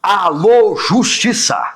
Alô, Justiça!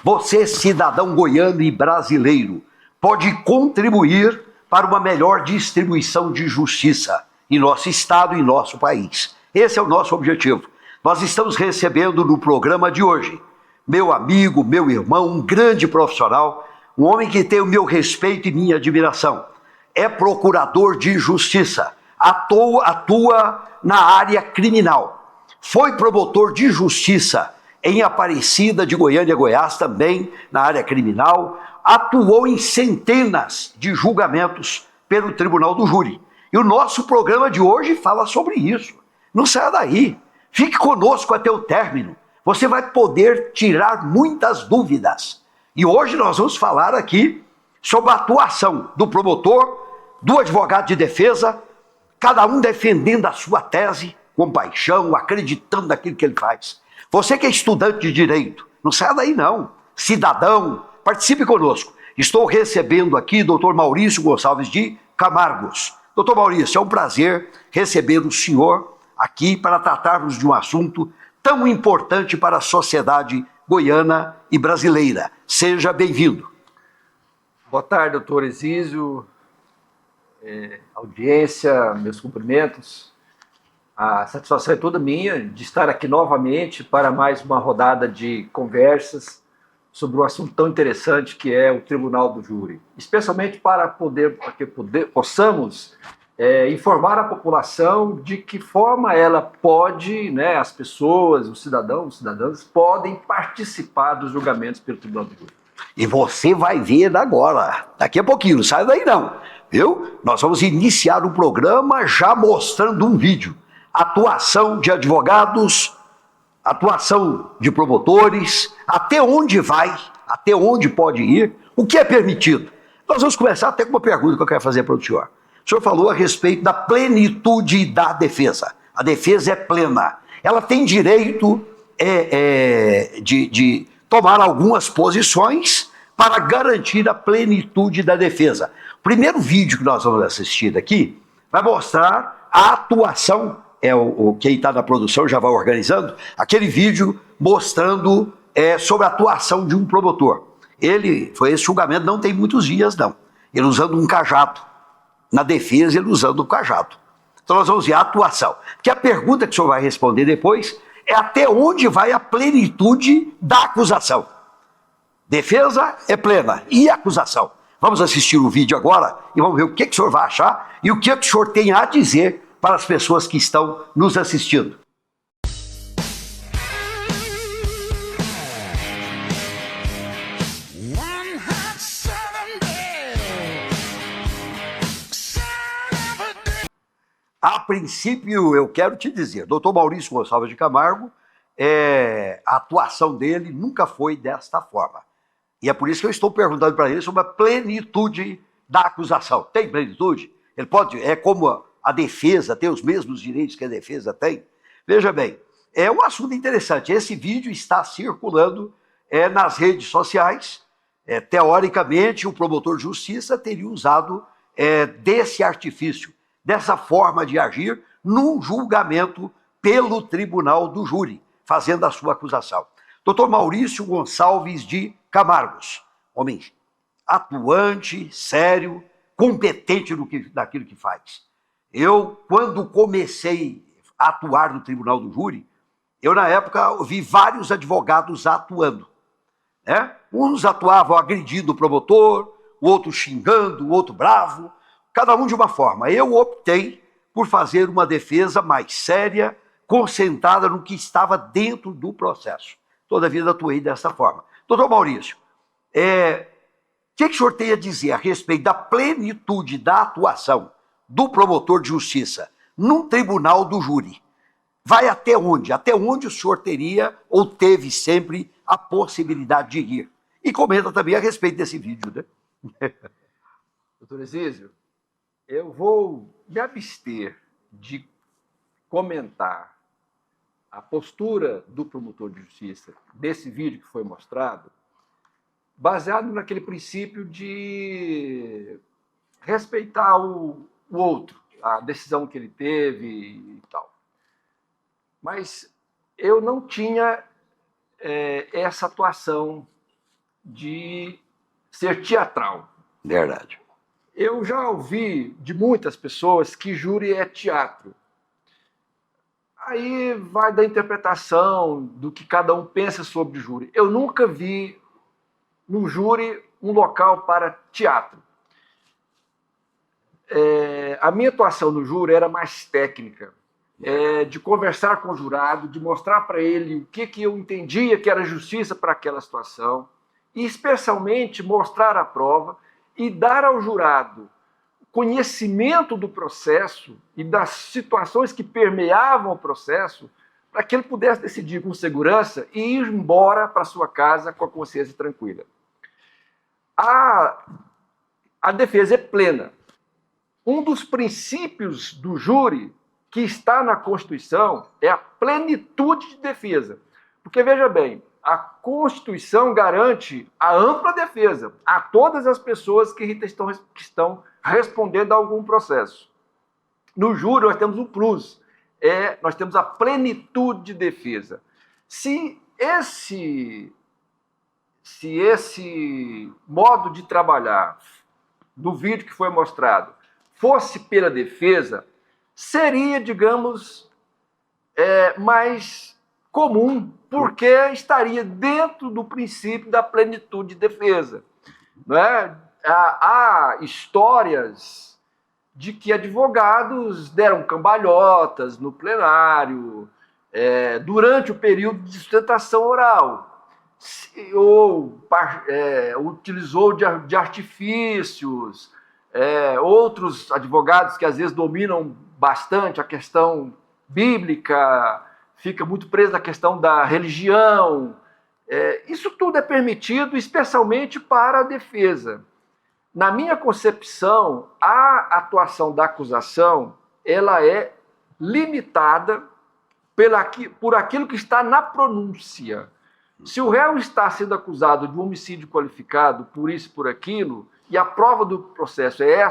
Você, cidadão goiano e brasileiro, pode contribuir para uma melhor distribuição de justiça em nosso estado e em nosso país. Esse é o nosso objetivo. Nós estamos recebendo no programa de hoje meu amigo, meu irmão, um grande profissional, um homem que tem o meu respeito e minha admiração. É procurador de justiça, atua na área criminal. Foi promotor de justiça em Aparecida de Goiânia, Goiás, também na área criminal. Atuou em centenas de julgamentos pelo Tribunal do Júri. E o nosso programa de hoje fala sobre isso. Não saia daí. Fique conosco até o término. Você vai poder tirar muitas dúvidas. E hoje nós vamos falar aqui sobre a atuação do promotor, do advogado de defesa, cada um defendendo a sua tese com paixão, acreditando naquilo que ele faz. Você que é estudante de direito, não saia daí não. Cidadão, participe conosco. Estou recebendo aqui o Dr. Maurício Gonçalves de Camargos. Doutor Maurício, é um prazer receber o senhor aqui para tratarmos de um assunto tão importante para a sociedade goiana e brasileira. Seja bem-vindo. Boa tarde, doutor Exísio, audiência, meus cumprimentos. A satisfação é toda minha de estar aqui novamente para mais uma rodada de conversas sobre um assunto tão interessante que é o Tribunal do Júri. Especialmente para que possamos informar a população de que forma ela pode, as pessoas, os cidadãos, cidadãs, podem participar dos julgamentos pelo Tribunal do Júri. E você vai ver agora, daqui a pouquinho, não sai daí não, viu? Nós vamos iniciar o programa já mostrando um vídeo. Atuação de advogados, atuação de promotores, até onde vai, até onde pode ir, o que é permitido. Nós vamos começar até com uma pergunta que eu quero fazer para o senhor. O senhor falou a respeito da plenitude da defesa. A defesa é plena. Ela tem direito de tomar algumas posições para garantir a plenitude da defesa. O primeiro vídeo que nós vamos assistir aqui vai mostrar a atuação, quem está na produção já vai organizando, aquele vídeo mostrando sobre a atuação de um promotor. Esse julgamento não tem muitos dias, não. Ele usando um cajado. Na defesa, ele usando o cajado. Então nós vamos ver a atuação. Porque a pergunta que o senhor vai responder depois é até onde vai a plenitude da acusação. Defesa é plena. E a acusação? Vamos assistir o vídeo agora e vamos ver o que o senhor vai achar e o que o senhor tem a dizer para as pessoas que estão nos assistindo. A princípio, eu quero te dizer, doutor Maurício Gonçalves de Camargo, a atuação dele nunca foi desta forma. E é por isso que eu estou perguntando para ele sobre a plenitude da acusação. Tem plenitude? Ele pode, como a defesa tem os mesmos direitos que a defesa tem? Veja bem, é um assunto interessante. Esse vídeo está circulando nas redes sociais. Teoricamente, o promotor de justiça teria usado desse artifício, dessa forma de agir num julgamento pelo Tribunal do Júri, fazendo a sua acusação. Dr. Maurício Gonçalves de Camargos, homem atuante, sério, competente naquilo que faz. Eu, quando comecei a atuar no Tribunal do Júri, na época, vi vários advogados atuando. Uns atuavam agredindo o promotor, o outro xingando, o outro bravo, cada um de uma forma. Eu optei por fazer uma defesa mais séria, concentrada no que estava dentro do processo. Toda a vida atuei dessa forma. Doutor Maurício, o que o senhor tem a dizer a respeito da plenitude da atuação do promotor de justiça num Tribunal do Júri? Vai até onde? Até onde o senhor teria ou teve sempre a possibilidade de ir? E comenta também a respeito desse vídeo, né? Doutor Exísio, eu vou me abster de comentar a postura do promotor de justiça desse vídeo que foi mostrado, baseado naquele princípio de respeitar o outro, a decisão que ele teve e tal. Mas eu não tinha essa atuação de ser teatral. Verdade. Eu já ouvi de muitas pessoas que júri é teatro. Aí vai da interpretação do que cada um pensa sobre júri. Eu nunca vi no júri um local para teatro. A minha atuação no júri era mais técnica, de conversar com o jurado, de mostrar para ele o que eu entendia que era justiça para aquela situação, e especialmente mostrar a prova e dar ao jurado conhecimento do processo e das situações que permeavam o processo, para que ele pudesse decidir com segurança e ir embora para sua casa com a consciência tranquila. A defesa é plena. Um dos princípios do júri que está na Constituição é a plenitude de defesa. Porque, veja bem, a Constituição garante a ampla defesa a todas as pessoas que estão respondendo a algum processo. No júri, nós temos um plus, nós temos a plenitude de defesa. Se esse modo de trabalhar do vídeo que foi mostrado fosse pela defesa, seria, digamos, mais comum, porque estaria dentro do princípio da plenitude de defesa. Não é? Há histórias de que advogados deram cambalhotas no plenário durante o período de sustentação oral, ou utilizou de artifícios, outros advogados que às vezes dominam bastante a questão bíblica, fica muito preso na questão da religião. Isso tudo é permitido, especialmente para a defesa. Na minha concepção, a atuação da acusação ela é limitada por aquilo que está na pronúncia. Se o réu está sendo acusado de um homicídio qualificado por isso, por aquilo, e a prova do processo é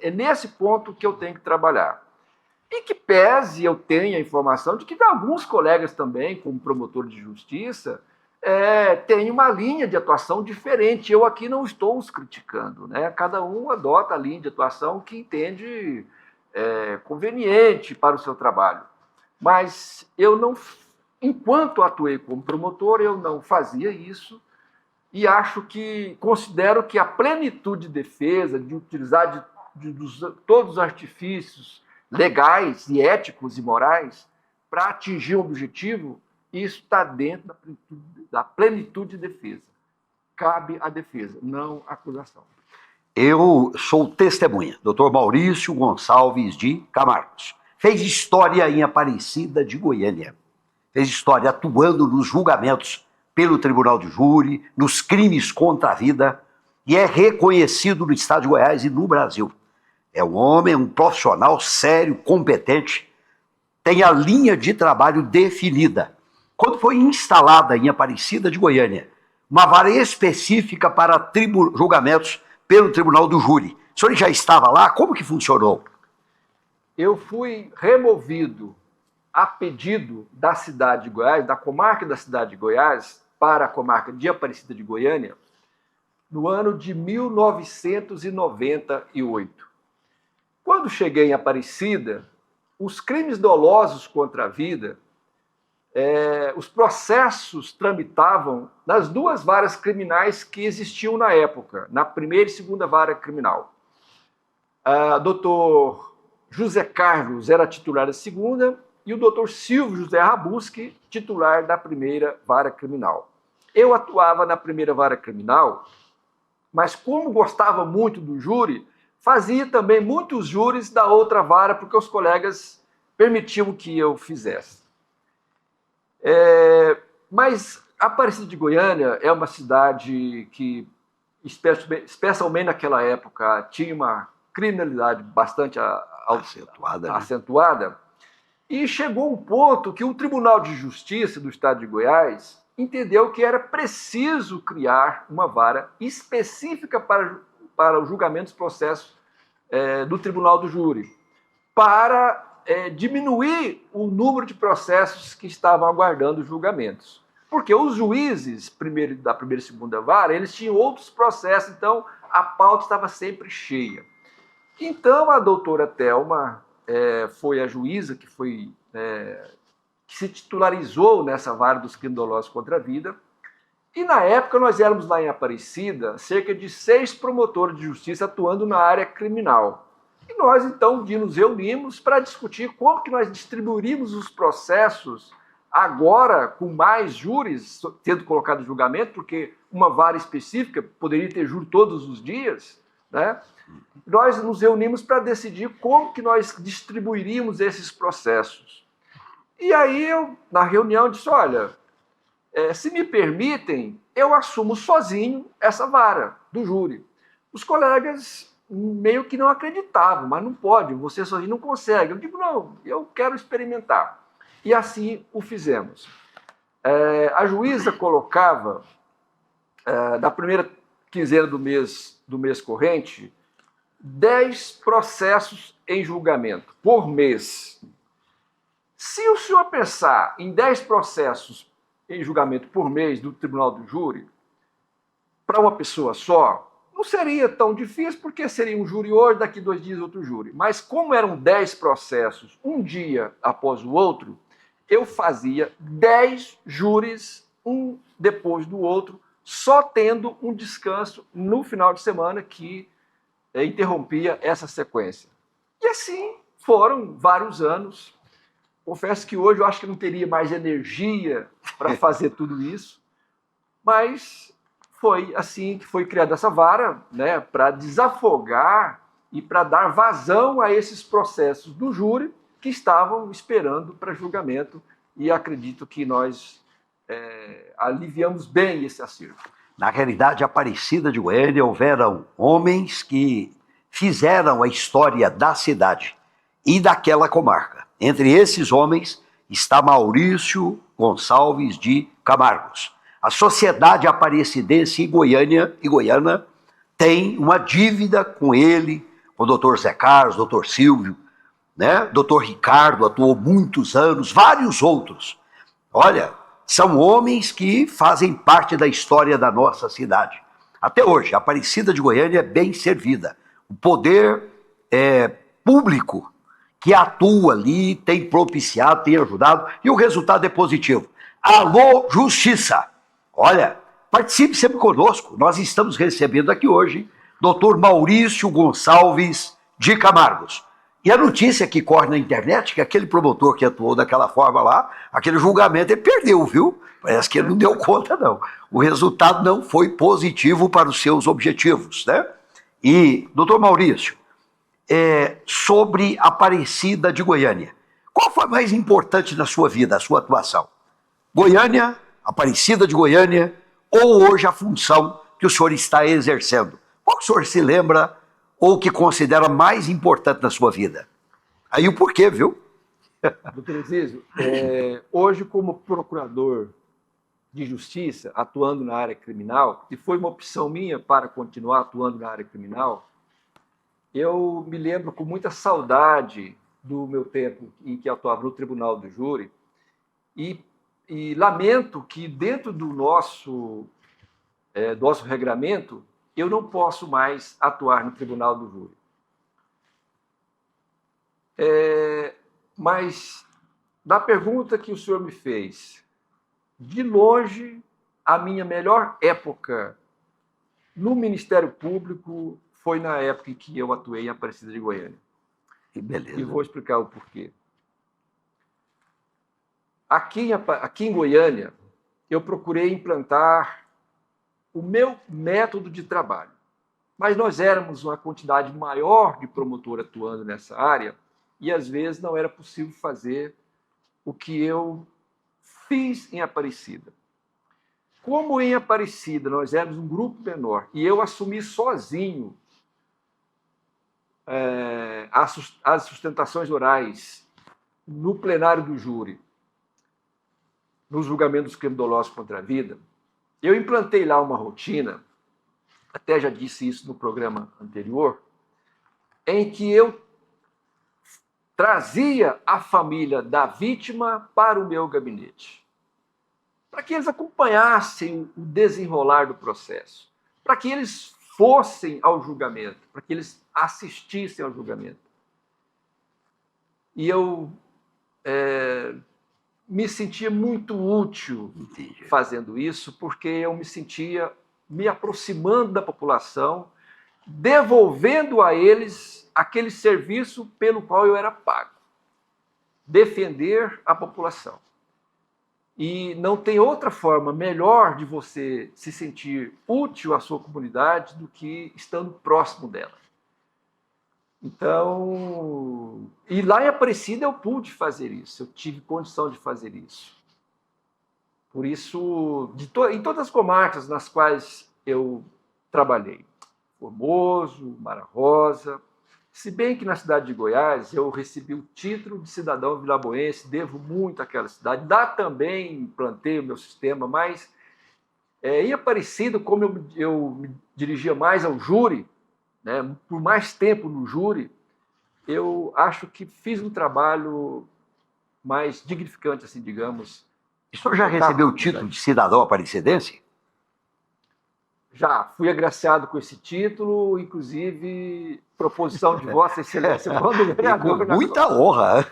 nesse ponto que eu tenho que trabalhar. E que pese eu tenha a informação de que alguns colegas também, como promotor de justiça, têm uma linha de atuação diferente. Eu aqui não estou os criticando, né? Cada um adota a linha de atuação que entende conveniente para o seu trabalho. Mas eu não, enquanto atuei como promotor, eu não fazia isso e considero que a plenitude de defesa, de utilizar todos os artifícios legais e éticos e morais para atingir um objetivo, isso está dentro da plenitude de defesa. Cabe à defesa, não à acusação. Eu sou testemunha. Dr. Maurício Gonçalves de Camargo. Fez história em Aparecida de Goiânia. Fez história atuando nos julgamentos pelo Tribunal de Júri, nos crimes contra a vida, e é reconhecido no Estado de Goiás e no Brasil. É um homem, um profissional sério, competente, tem a linha de trabalho definida. Quando foi instalada em Aparecida de Goiânia uma vara específica para julgamentos pelo Tribunal do Júri, o senhor já estava lá? Como que funcionou? Eu fui removido a pedido da cidade de Goiás, da comarca da cidade de Goiás, para a comarca de Aparecida de Goiânia, no ano de 1998. Quando cheguei em Aparecida, os crimes dolosos contra a vida, os processos tramitavam nas duas varas criminais que existiam na época, na primeira e segunda vara criminal. Doutor José Carlos era titular da segunda e o doutor Silvio José Rabuski, titular da primeira vara criminal. Eu atuava na primeira vara criminal, mas como gostava muito do júri, fazia também muitos júris da outra vara, porque os colegas permitiam que eu fizesse. Mas Aparecida de Goiânia é uma cidade que, especialmente naquela época, tinha uma criminalidade bastante acentuada, e chegou um ponto que o Tribunal de Justiça do Estado de Goiás entendeu que era preciso criar uma vara específica para o julgamento dos processos do Tribunal do Júri, para diminuir o número de processos que estavam aguardando julgamentos. Porque os juízes da primeira e segunda vara, eles tinham outros processos, então a pauta estava sempre cheia. Então a doutora Thelma foi a juíza que se titularizou nessa vara dos crimes dolosos contra a vida. E na época nós éramos lá em Aparecida cerca de 6 promotores de justiça atuando na área criminal. E nós então nos reunimos para discutir como que nós distribuiríamos os processos agora com mais júris sendo colocado em julgamento, porque uma vara específica poderia ter júri todos os dias, né? Nós nos reunimos para decidir como que nós distribuiríamos esses processos. E aí eu, na reunião, disse, olha, se me permitem, eu assumo sozinho essa vara do júri. Os colegas meio que não acreditavam, mas não pode, você sozinho não consegue. Eu digo, não, eu quero experimentar. E assim o fizemos. A juíza colocava, da primeira quinzena do mês corrente, 10 processos em julgamento por mês. Se o senhor pensar em 10 processos em julgamento por mês do Tribunal do Júri, para uma pessoa só, não seria tão difícil, porque seria um júri hoje, daqui 2 dias outro júri. Mas como eram 10 processos, um dia após o outro, eu fazia 10 júris, um depois do outro, só tendo um descanso no final de semana que interrompia essa sequência. E assim foram vários anos. Confesso que hoje eu acho que não teria mais energia para fazer tudo isso, mas foi assim que foi criada essa vara, né, para desafogar e para dar vazão a esses processos do júri que estavam esperando para julgamento, e acredito que nós aliviamos bem esse acerto. Na realidade, Aparecida de Goiânia houveram homens que fizeram a história da cidade e daquela comarca. Entre esses homens está Maurício Gonçalves de Camargos. A sociedade aparecidense e goiana tem uma dívida com ele, com o doutor Zé Carlos, doutor Silvio, né? Doutor Ricardo atuou muitos anos, vários outros. Olha, são homens que fazem parte da história da nossa cidade. Até hoje, a Aparecida de Goiânia é bem servida. O poder público que atua ali tem propiciado, tem ajudado, e o resultado é positivo. Alô, Justiça! Olha, participe sempre conosco. Nós estamos recebendo aqui hoje doutor Maurício Gonçalves de Camargos. E a notícia que corre na internet, que aquele promotor que atuou daquela forma lá, aquele julgamento ele perdeu, viu? Parece que ele não deu conta, não. O resultado não foi positivo para os seus objetivos, né? E, doutor Maurício, sobre Aparecida de Goiânia, qual foi mais importante na sua vida, a sua atuação? Goiânia, Aparecida de Goiânia, ou hoje a função que o senhor está exercendo? Qual que o senhor se lembra ou que considera mais importante na sua vida? Aí o porquê, viu? Doutor Exísio, hoje como procurador de justiça, atuando na área criminal, e foi uma opção minha para continuar atuando na área criminal, eu me lembro com muita saudade do meu tempo em que atuava no Tribunal do Júri, e lamento que dentro do nosso regramento eu não posso mais atuar no Tribunal do Júri. Mas, da pergunta que o senhor me fez, de longe, a minha melhor época no Ministério Público foi na época em que eu atuei em Aparecida de Goiânia. Que beleza. E vou explicar o porquê. Aqui em Goiânia, eu procurei implantar o meu método de trabalho. Mas nós éramos uma quantidade maior de promotor atuando nessa área e, às vezes, não era possível fazer o que eu fiz em Aparecida. Como em Aparecida nós éramos um grupo menor e eu assumi sozinho as sustentações orais no plenário do júri, no julgamento dos crimes dolosos contra a vida, eu implantei lá uma rotina, até já disse isso no programa anterior, em que eu trazia a família da vítima para o meu gabinete, para que eles acompanhassem o desenrolar do processo, para que eles fossem ao julgamento, para que eles assistissem ao julgamento. E eu me sentia muito útil fazendo isso, porque eu me sentia me aproximando da população, devolvendo a eles aquele serviço pelo qual eu era pago. Defender a população. E não tem outra forma melhor de você se sentir útil à sua comunidade do que estando próximo dela. Então, e lá em Aparecida eu pude fazer isso, eu tive condição de fazer isso. Por isso, em todas as comarcas nas quais eu trabalhei, Formoso, Mara Rosa, se bem que na cidade de Goiás eu recebi o título de cidadão vilaboense, devo muito àquela cidade, lá também implantei o meu sistema, mas em Aparecida, como eu me dirigia mais ao júri, né, por mais tempo no júri, eu acho que fiz um trabalho mais dignificante, assim, digamos. O senhor já recebeu o título de cidadão aparecidense? Já, fui agraciado com esse título, inclusive proposição de Vossa Excelência quando vereador. Com muita honra.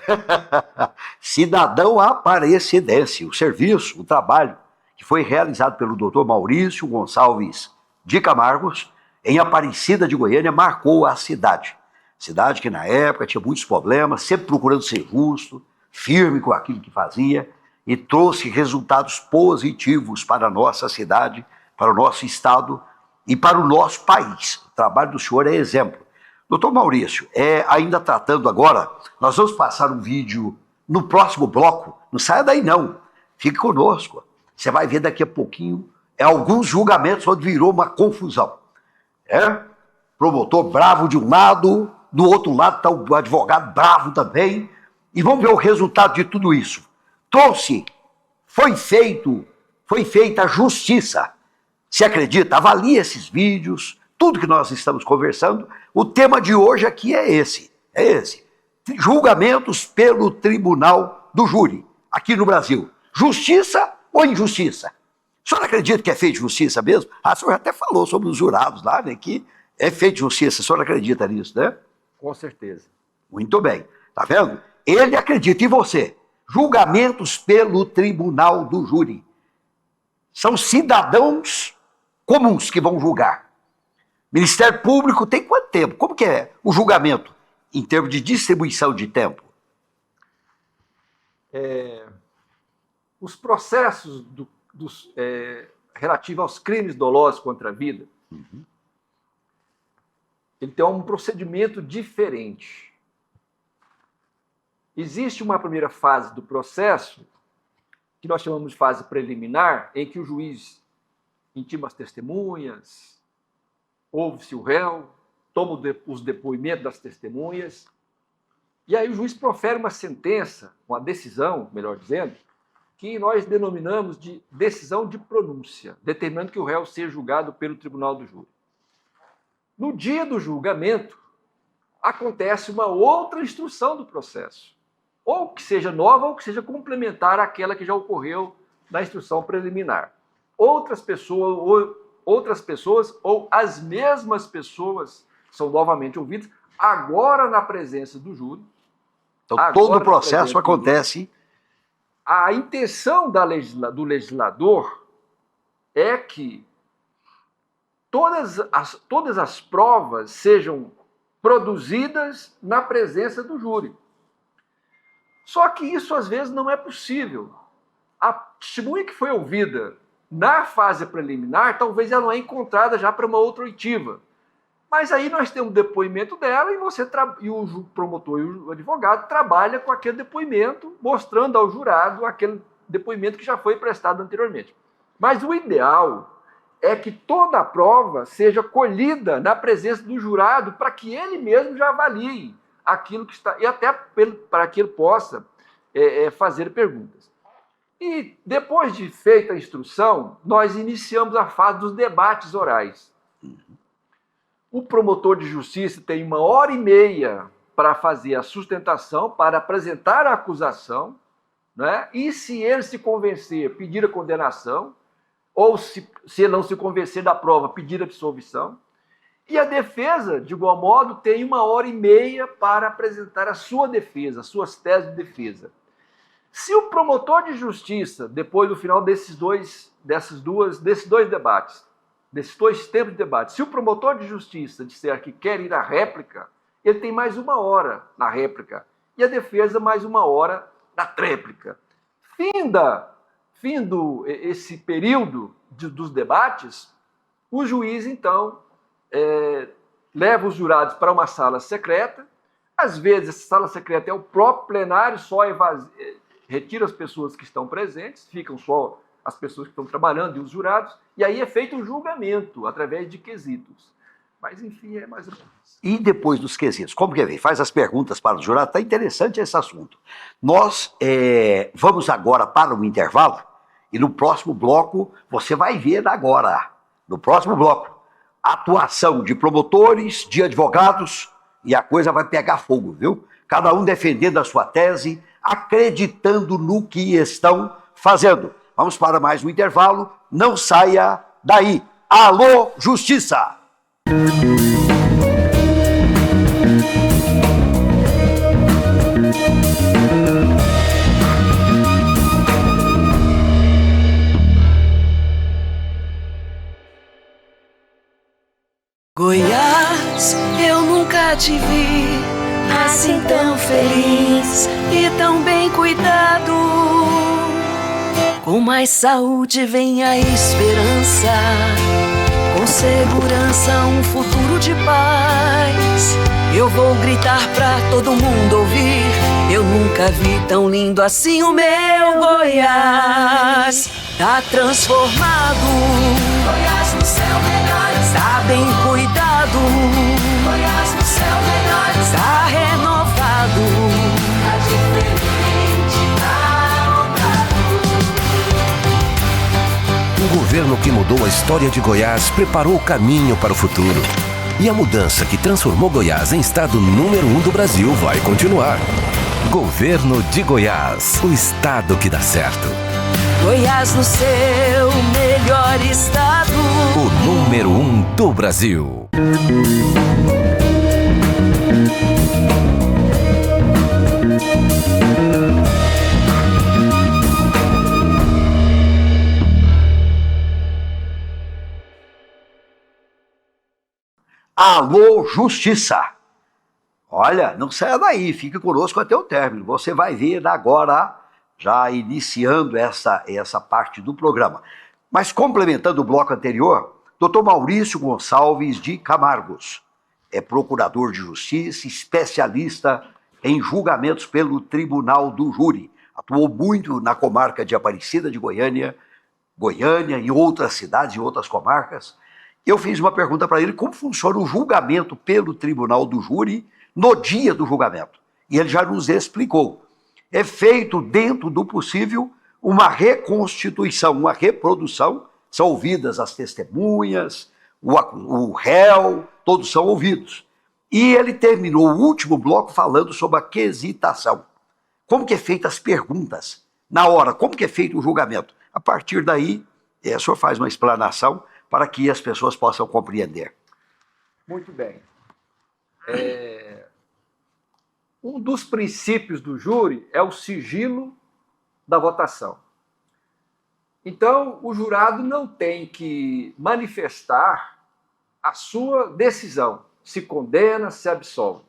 Cidadão aparecidense, o serviço, o trabalho que foi realizado pelo Dr. Maurício Gonçalves de Camargos, em Aparecida de Goiânia, marcou a cidade. Cidade que na época tinha muitos problemas, sempre procurando ser justo, firme com aquilo que fazia, e trouxe resultados positivos para a nossa cidade, para o nosso estado e para o nosso país. O trabalho do senhor é exemplo. Doutor Maurício, ainda tratando agora, nós vamos passar um vídeo no próximo bloco. Não saia daí não, fique conosco. Você vai ver daqui a pouquinho alguns julgamentos onde virou uma confusão. Promotor bravo de um lado, do outro lado está o advogado bravo também. E vamos ver o resultado de tudo isso. Foi feita a justiça. Se acredita? Avalie esses vídeos, tudo que nós estamos conversando. O tema de hoje aqui é esse. Julgamentos pelo Tribunal do Júri, aqui no Brasil. Justiça ou injustiça? O senhor acredita que é feito justiça mesmo? O senhor até falou sobre os jurados lá, né, que é feito justiça. O senhor acredita nisso, né? Com certeza. Muito bem. Tá vendo? Ele acredita. E você? Julgamentos pelo Tribunal do Júri. São cidadãos comuns que vão julgar. Ministério Público tem quanto tempo? Como que é o julgamento em termos de distribuição de tempo? Os processos relativos aos crimes dolosos contra a vida, ele tem um procedimento diferente. Existe uma primeira fase do processo, que nós chamamos de fase preliminar, em que o juiz intima as testemunhas, ouve-se o réu, toma os depoimentos das testemunhas, e aí o juiz profere uma sentença, uma decisão, melhor dizendo, que nós denominamos de decisão de pronúncia, determinando que o réu seja julgado pelo Tribunal do Júri. No dia do julgamento, acontece uma outra instrução do processo, ou que seja nova ou que seja complementar àquela que já ocorreu na instrução preliminar. Outras pessoas ou as mesmas pessoas são novamente ouvidas, agora na presença do júri. Então todo o processo acontece. A intenção do legislador é que todas as provas sejam produzidas na presença do júri. Só que isso às vezes não é possível. A testemunha que foi ouvida na fase preliminar, talvez ela não é encontrada já para uma outra oitiva. Mas aí nós temos o depoimento dela e o promotor e o advogado trabalham com aquele depoimento, mostrando ao jurado aquele depoimento que já foi prestado anteriormente. Mas o ideal é que toda a prova seja colhida na presença do jurado para que ele mesmo já avalie aquilo que está, e até para que ele possa fazer perguntas. E depois de feita a instrução, nós iniciamos a fase dos debates orais. O promotor de justiça tem 1h30 para fazer a sustentação, para apresentar a acusação, né? E se ele se convencer, pedir a condenação, ou se ele não se convencer da prova, pedir a absolvição. E a defesa, de igual modo, tem 1h30 para apresentar a sua defesa, as suas teses de defesa. Se o promotor de justiça, depois do final desses dois debates, desses 2 tempos de debate, se o promotor de justiça disser que quer ir à réplica, ele tem mais 1 hora na réplica e a defesa mais 1 hora na tréplica. Findo esse período dos debates, o juiz, então, leva os jurados para uma sala secreta. Às vezes, essa sala secreta é o próprio plenário, só retira as pessoas que estão presentes, ficam só as pessoas que estão trabalhando e os jurados, e aí é feito um julgamento através de quesitos. Mas, enfim, é mais ou menos. E depois dos quesitos, como que é? Faz as perguntas para o jurado, está interessante esse assunto. Nós vamos agora para um intervalo, e no próximo bloco, você vai ver agora, no próximo bloco, atuação de promotores, de advogados, e a coisa vai pegar fogo, viu? Cada um defendendo a sua tese, acreditando no que estão fazendo. Vamos para mais um intervalo, não saia daí. Alô, Justiça! Goiás, eu nunca te vi assim tão feliz e tão bem cuidado. Com mais saúde vem a esperança, com segurança um futuro de paz. Eu vou gritar pra todo mundo ouvir, eu nunca vi tão lindo assim o meu Goiás. Tá transformado, Goiás no céu melhor, está bem cuidado, Goiás no céu melhor, está renovado, tá diferente, tá mudado. O governo que mudou a história de Goiás preparou o caminho para o futuro. E a mudança que transformou Goiás em estado número 1 do Brasil vai continuar. Governo de Goiás, o estado que dá certo. Goiás no seu melhor estado, O número 1 do Brasil. Alô, Justiça! Olha, não saia daí, fique conosco até o término. Você vai ver agora, já iniciando essa parte do programa. Mas complementando o bloco anterior, Dr. Maurício Gonçalves de Camargos é procurador de justiça, especialista em julgamentos pelo Tribunal do Júri. Atuou muito na comarca de Aparecida de Goiânia, em outras cidades e outras comarcas. Eu fiz uma pergunta para ele, como funciona o julgamento pelo Tribunal do Júri no dia do julgamento. E ele já nos explicou. É feito, dentro do possível, uma reconstituição, uma reprodução. São ouvidas as testemunhas, o réu, todos são ouvidos. E ele terminou o último bloco falando sobre a quesitação. Como que é feita as perguntas na hora, como que é feito o julgamento. A partir daí, o senhor faz uma explanação para que as pessoas possam compreender. Muito bem. Um dos princípios do júri é o sigilo da votação. Então, o jurado não tem que manifestar a sua decisão, se condena, se absolve.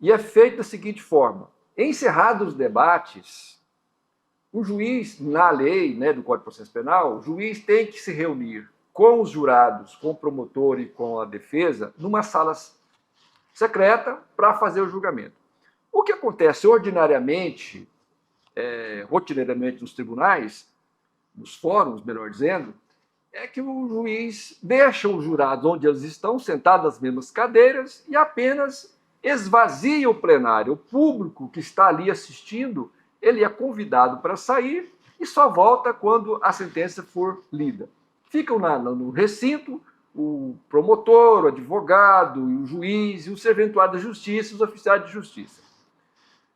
E é feito da seguinte forma: encerrados os debates, o juiz, na lei, do Código de Processo Penal, o juiz tem que se reunir com os jurados, com o promotor e com a defesa, numa sala secreta para fazer o julgamento. O que acontece ordinariamente, rotineiramente nos tribunais, nos fóruns, melhor dizendo, é que o juiz deixa os jurados onde eles estão, sentados nas mesmas cadeiras, e apenas esvazia o plenário. O público que está ali assistindo, ele é convidado para sair e só volta quando a sentença for lida. Ficam no recinto o promotor, o advogado, o juiz, e o serventuário da justiça, os oficiais de justiça.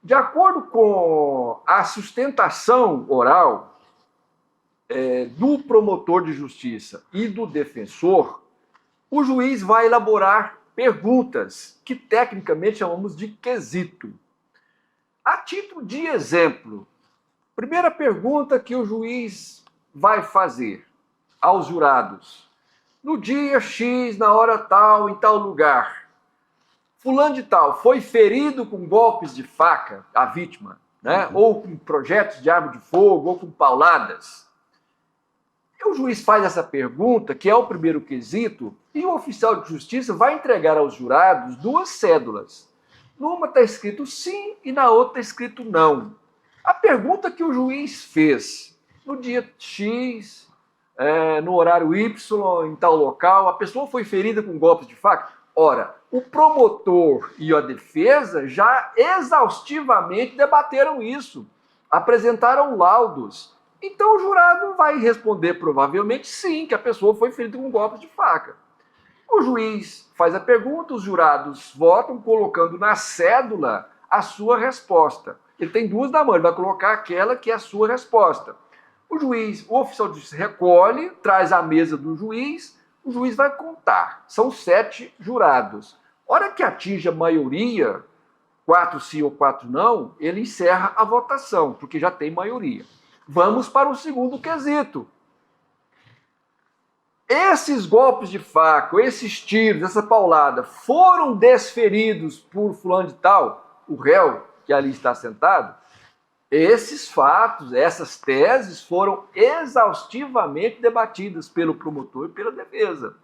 De acordo com a sustentação oral do promotor de justiça e do defensor, o juiz vai elaborar perguntas que tecnicamente chamamos de quesito. A título de exemplo, primeira pergunta que o juiz vai fazer aos jurados: no dia X, na hora tal, em tal lugar, fulano de tal foi ferido com golpes de faca, a vítima, né? Ou com projetos de arma de fogo, ou com pauladas. E o juiz faz essa pergunta, que é o primeiro quesito, e o oficial de justiça vai entregar aos jurados 2 cédulas. Numa está escrito sim e na outra está escrito não. A pergunta que o juiz fez no dia X, no horário Y, em tal local, a pessoa foi ferida com golpes de faca? Ora, o promotor e a defesa já exaustivamente debateram isso, apresentaram laudos. Então o jurado vai responder provavelmente sim, que a pessoa foi ferida com golpes de faca. O juiz faz a pergunta, os jurados votam colocando na cédula a sua resposta. Ele tem 2 na mão, ele vai colocar aquela que é a sua resposta. O oficial de justiça recolhe, traz à mesa do juiz, o juiz vai contar. São 7 jurados. Hora que atinge a maioria, 4 sim ou 4 não, ele encerra a votação, porque já tem maioria. Vamos para o segundo quesito. Esses golpes de faca, esses tiros, essa paulada, foram desferidos por fulano de tal, o réu que ali está sentado? Esses fatos, essas teses foram exaustivamente debatidas pelo promotor e pela defesa.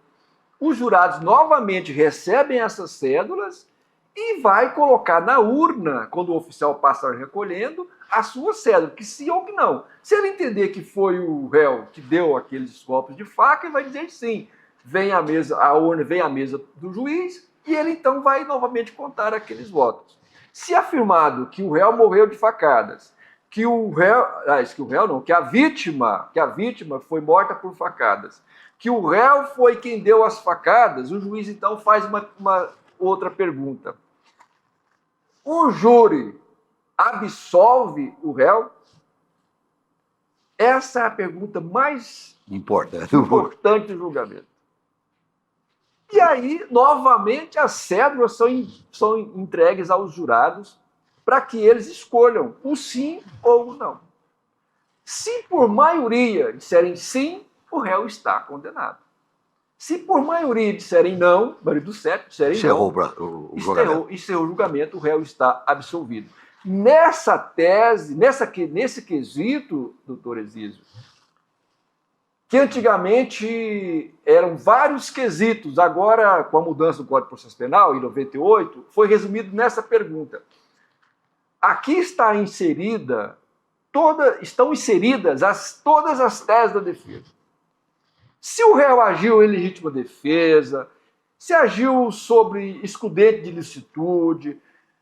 Os jurados novamente recebem essas cédulas e vai colocar na urna, quando o oficial passa recolhendo, a sua cédula, que sim ou que não. Se ele entender que foi o réu que deu aqueles golpes de faca, ele vai dizer sim. Vem à mesa, a urna vem à mesa do juiz e ele então vai novamente contar aqueles votos. Se afirmado que o réu morreu de facadas, que a vítima foi morta por facadas, que o réu foi quem deu as facadas, o juiz então faz uma outra pergunta. O júri absolve o réu? Essa é a pergunta mais importante do julgamento. E aí, novamente, as cédulas são entregues aos jurados para que eles escolham o sim ou o não. Se por maioria disserem sim, o réu está condenado. Se por maioria disserem não, maioria dos 7 disserem não, encerrou o julgamento, o réu está absolvido. Nessa tese, nesse quesito, doutor Exísio, que antigamente eram vários quesitos, agora, com a mudança do Código de Processo Penal, em 98, foi resumido nessa pergunta. Aqui estão inseridas todas as teses da defesa. Se o réu agiu em legítima defesa, se agiu sobre excludente de ilicitude,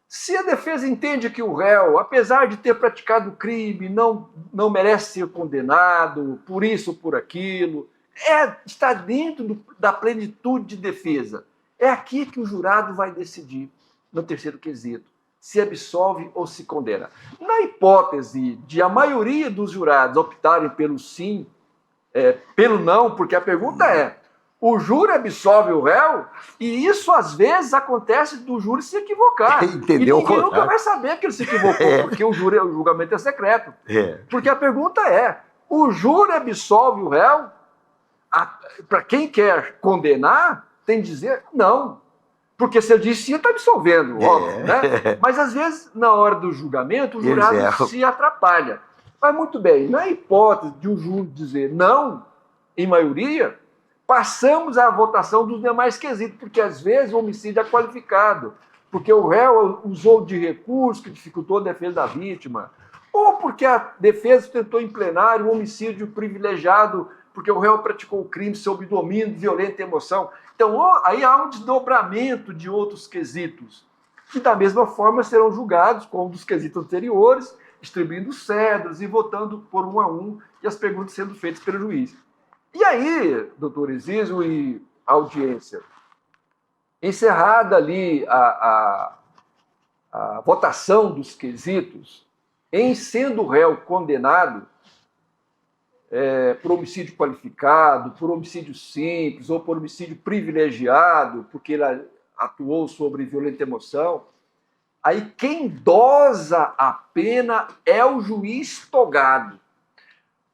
se a defesa entende que o réu, apesar de ter praticado o crime, não merece ser condenado por isso ou por aquilo, está dentro da plenitude de defesa. É aqui que o jurado vai decidir, no terceiro quesito, se absolve ou se condena. Na hipótese de a maioria dos jurados optarem pelo sim, pelo não, porque a pergunta é: o júri absolve o réu? E isso, às vezes, acontece do júri se equivocar. Entendeu? E ninguém nunca vai saber que ele se equivocou, porque o julgamento é secreto. Porque a pergunta é: o júri absolve o réu? Para quem quer condenar, tem que dizer não. Porque se ele diz sim, está absolvendo, óbvio, né? Mas, às vezes, na hora do julgamento, o jurado se atrapalha. Mas, muito bem, na hipótese de um júri dizer não, em maioria, passamos à votação dos demais quesitos, porque, às vezes, o homicídio é qualificado, porque o réu usou de recurso que dificultou a defesa da vítima, ou porque a defesa tentou em plenário um homicídio privilegiado, porque o réu praticou o crime sob domínio de violenta emoção. Então, aí há um desdobramento de outros quesitos, que, da mesma forma, serão julgados como dos quesitos anteriores, distribuindo cédulas e votando por um a um, e as perguntas sendo feitas pelo juiz. E aí, doutor Exísio e audiência, encerrada ali a a votação dos quesitos, em sendo o réu condenado por homicídio qualificado, por homicídio simples ou por homicídio privilegiado, porque ele atuou sobre violenta emoção, aí quem dosa a pena é o juiz togado.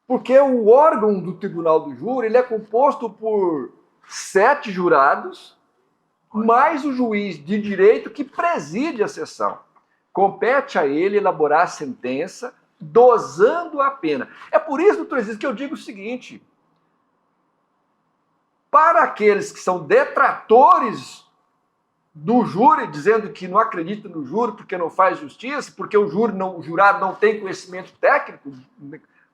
Porque o órgão do tribunal do júri ele é composto por 7 jurados, mais o juiz de direito que preside a sessão. Compete a ele elaborar a sentença, dosando a pena. É por isso, doutor Aziz, que eu digo o seguinte: para aqueles que são detratores do júri, dizendo que não acreditam no júri porque não faz justiça, porque o jurado não tem conhecimento técnico,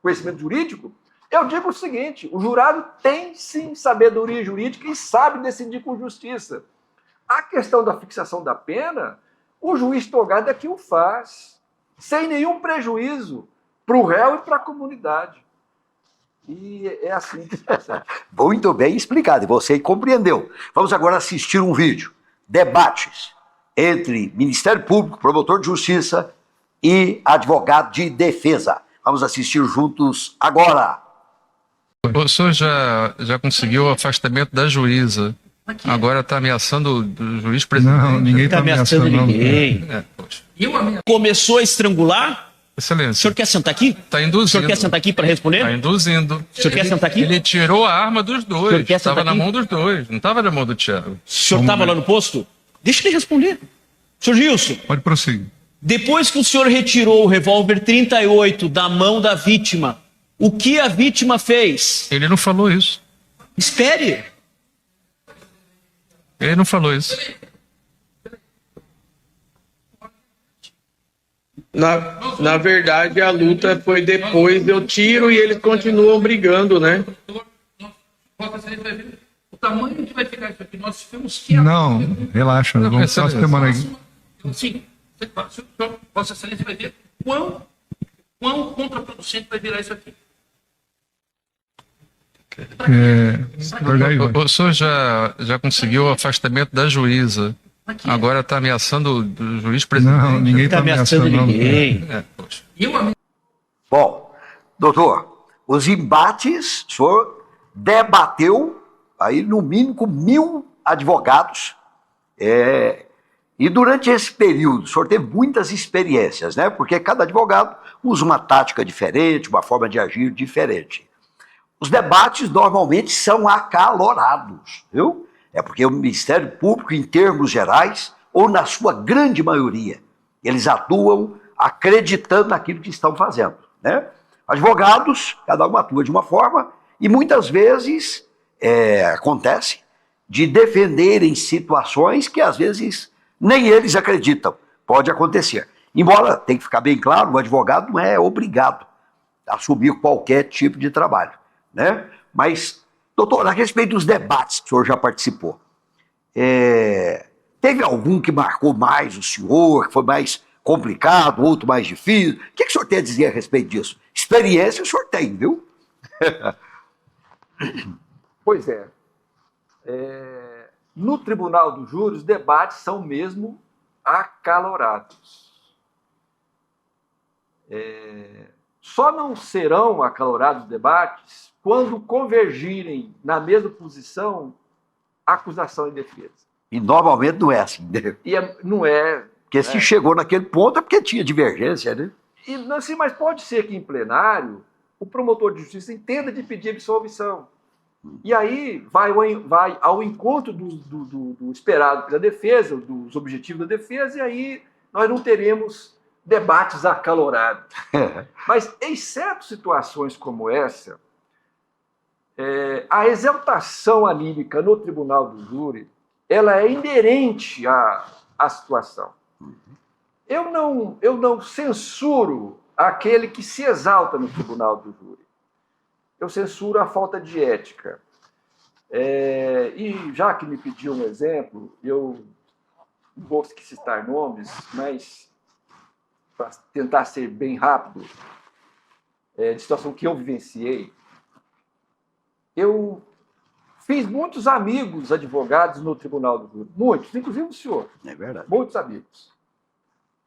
conhecimento jurídico, eu digo o seguinte: o jurado tem sim sabedoria jurídica e sabe decidir com justiça. A questão da fixação da pena, o juiz togado é que o faz, sem nenhum prejuízo para o réu e para a comunidade. E é assim que se percebe. Muito bem explicado, e você compreendeu. Vamos agora assistir um vídeo. Debates entre Ministério Público, promotor de justiça e advogado de defesa. Vamos assistir juntos agora. O senhor já conseguiu o afastamento da juíza. Agora está ameaçando o juiz presidente. Não, ninguém está ameaçando ninguém. Poxa. Começou a estrangular? O Excelência. senhor quer sentar aqui? Está induzindo. O senhor quer sentar aqui para responder? Está induzindo. O senhor quer sentar aqui? Ele tirou a arma dos O dois. senhor quer Estava sentar na aqui? mão dos dois. Não estava na mão do Thiago. O senhor estava lá no posto? Deixa ele responder. Senhor Gilson, Pode prosseguir. depois que o senhor retirou o revólver 38 da mão da vítima, o que a vítima fez? Ele não falou isso. Espere. Ele não falou isso. Na verdade, a luta foi depois do tiro e eles continuam brigando, né? Vossa Excelência vai ver o tamanho que vai ficar isso aqui. Nós tivemos que... Não, relaxa. Não, Vamos Excelência. semana aqui. Sim, Vossa Excelência vai ver quão contraproducente vai virar isso aqui. O senhor já conseguiu o afastamento da juíza. Agora está ameaçando o juiz presidente. Não, ninguém está ameaçando ninguém. Poxa. Bom, doutor, os embates, o senhor debateu aí no mínimo com 1.000 advogados. E durante esse período, o senhor teve muitas experiências, né? Porque cada advogado usa uma tática diferente, uma forma de agir diferente. Os debates normalmente são acalorados, viu? É porque o Ministério Público, em termos gerais, ou na sua grande maioria, eles atuam acreditando naquilo que estão fazendo, né? Advogados, cada um atua de uma forma, e muitas vezes acontece de defenderem situações que às vezes nem eles acreditam. Pode acontecer. Embora, tem que ficar bem claro, o advogado não é obrigado a assumir qualquer tipo de trabalho, né? Mas, doutor, a respeito dos debates que o senhor já participou, teve algum que marcou mais o senhor, que foi mais complicado, outro mais difícil? O que o senhor tem a dizer a respeito disso? Experiência o senhor tem, viu? Pois é. No Tribunal do Júri, os debates são mesmo acalorados. Só não serão acalorados os debates quando convergirem na mesma posição acusação e defesa. E normalmente não é assim, né? Não é. Porque se chegou naquele ponto é porque tinha divergência, né? Assim, mas pode ser que em plenário o promotor de justiça entenda de pedir absolvição. E aí vai ao encontro do esperado pela defesa, dos objetivos da defesa, e aí nós não teremos debates acalorados. Mas, exceto situações como essa, a exaltação anímica no Tribunal do Júri, ela é inerente à situação. Eu não censuro aquele que se exalta no Tribunal do Júri. Eu censuro a falta de ética. E já que me pediu um exemplo, eu não vou citar nomes, mas para tentar ser bem rápido, de situação que eu vivenciei, eu fiz muitos amigos advogados no Tribunal do Júri. Muitos, inclusive o senhor. É verdade. Muitos amigos.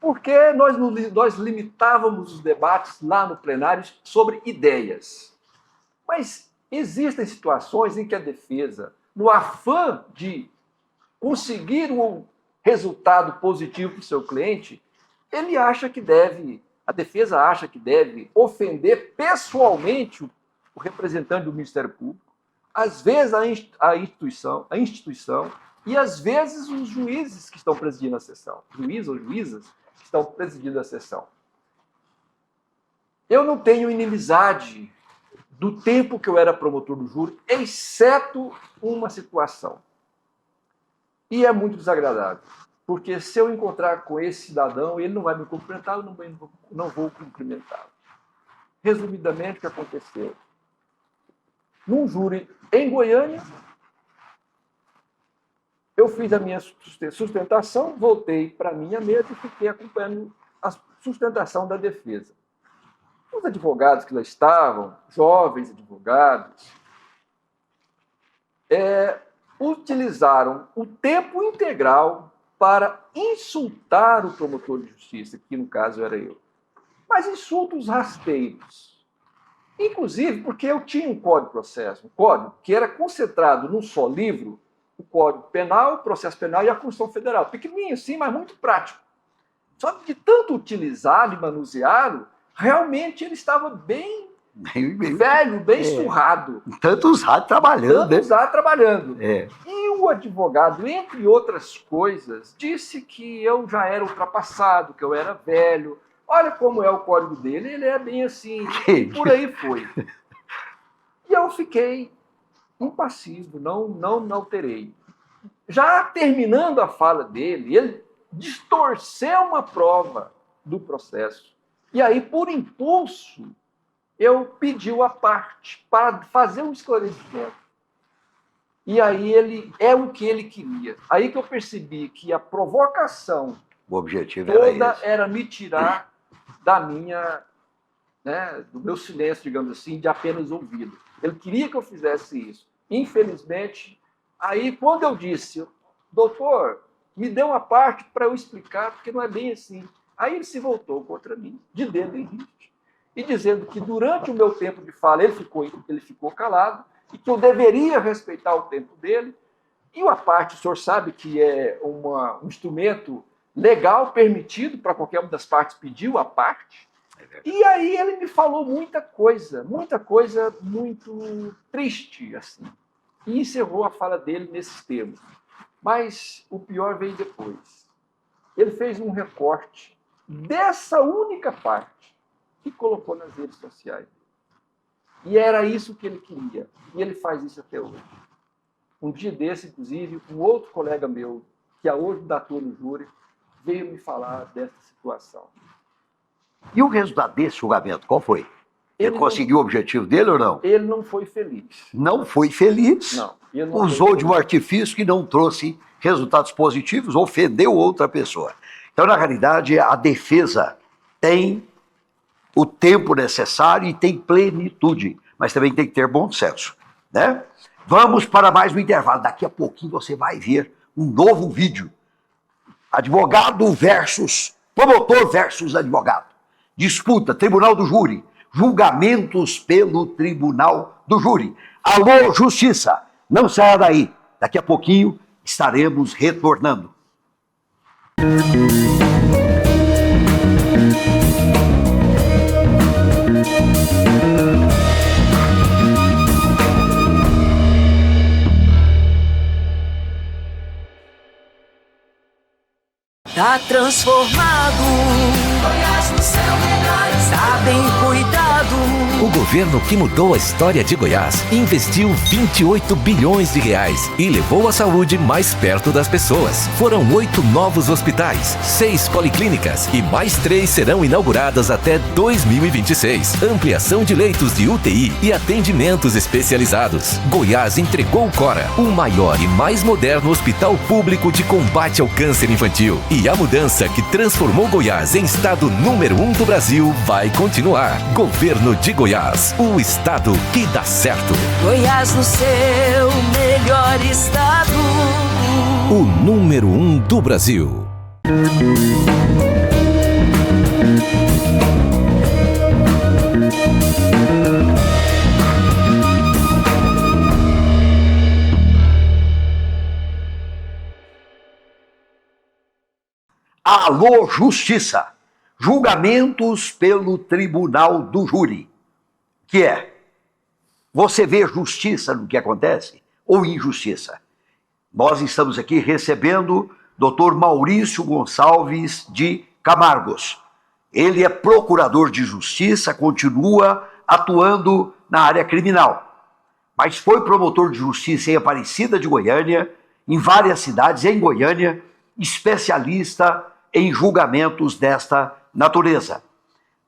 Porque nós limitávamos os debates lá no plenário sobre ideias. Mas existem situações em que a defesa, no afã de conseguir um resultado positivo para o seu cliente, a defesa acha que deve ofender pessoalmente o representante do Ministério Público, às vezes a instituição e às vezes os juízes que estão presidindo a sessão, juízes ou juízas que estão presidindo a sessão. Eu não tenho inimizade do tempo que eu era promotor do júri, exceto uma situação. E é muito desagradável, porque se eu encontrar com esse cidadão, ele não vai me cumprimentar, eu não vou cumprimentá-lo. Resumidamente, o que aconteceu? Num júri em Goiânia, eu fiz a minha sustentação, voltei para a minha mesa e fiquei acompanhando a sustentação da defesa. Os advogados que lá estavam, jovens advogados, utilizaram o tempo integral para insultar o promotor de justiça, que no caso era eu. Mas insultos rasteiros. Inclusive porque eu tinha um código de processo, um código que era concentrado num só livro, o Código Penal, o Processo Penal e a Constituição Federal. Pequenininho sim, mas muito prático. Só que de tanto utilizá-lo e manuseá-lo, realmente ele estava bem velho, bem surrado. Tanto usado trabalhando. E o advogado, entre outras coisas, disse que eu já era ultrapassado, que eu era velho. Olha como é o código dele, ele é bem assim, por aí foi. E eu fiquei impassivo, não alterei. Já terminando a fala dele, ele distorceu uma prova do processo. E aí, por impulso, eu pedi a parte para fazer um esclarecimento. E aí é o que ele queria. Aí que eu percebi que a provocação o objetivo toda era me tirar do meu silêncio, digamos assim, de apenas ouvido. Ele queria que eu fizesse isso. Infelizmente, aí quando eu disse, doutor, me dê uma parte para eu explicar, porque não é bem assim. Aí ele se voltou contra mim, de dedo em riste, e dizendo que durante o meu tempo de fala ele ficou calado e que eu deveria respeitar o tempo dele. E a parte, o senhor sabe que é um instrumento legal, permitido para qualquer uma das partes pedir a parte. E aí ele me falou muita coisa muito triste, assim. E encerrou a fala dele nesses termos. Mas o pior veio depois. Ele fez um recorte dessa única parte e colocou nas redes sociais. E era isso que ele queria. E ele faz isso até hoje. Um dia desse, inclusive, um outro colega meu, que hoje atua no júri, veio me falar dessa situação. E o resultado desse julgamento, qual foi? Ele conseguiu o objetivo dele ou não? Ele não foi feliz. Não foi feliz? Não. Usou de um artifício que não trouxe resultados positivos, ofendeu outra pessoa. Então, na realidade, a defesa tem o tempo necessário e tem plenitude, mas também tem que ter bom senso, né? Vamos para mais um intervalo. Daqui a pouquinho você vai ver um novo vídeo. Advogado versus promotor versus advogado. Disputa, tribunal do júri. Julgamentos pelo tribunal do júri. Alô, justiça! Não saia daí. Daqui a pouquinho estaremos retornando. Tá transformado, Goiás no seu melhor, está bem cuidado. O governo que mudou a história de Goiás investiu 28 bilhões de reais e levou a saúde mais perto das pessoas. Foram 8 novos hospitais, 6 policlínicas e mais 3 serão inauguradas até 2026. Ampliação de leitos de UTI e atendimentos especializados. Goiás entregou o Cora, o maior e mais moderno hospital público de combate ao câncer infantil. E a mudança que transformou Goiás em estado número 1 do Brasil vai continuar. Governo de Goiás, o estado que dá certo. Goiás no seu melhor estado. O número 1 do Brasil. Alô, Justiça! Julgamentos pelo Tribunal do Júri. Que é, você vê justiça no que acontece ou injustiça? Nós estamos aqui recebendo Dr. Maurício Gonçalves de Camargos. Ele é procurador de justiça, continua atuando na área criminal, mas foi promotor de justiça em Aparecida de Goiânia, em várias cidades em Goiânia, especialista em julgamentos desta natureza.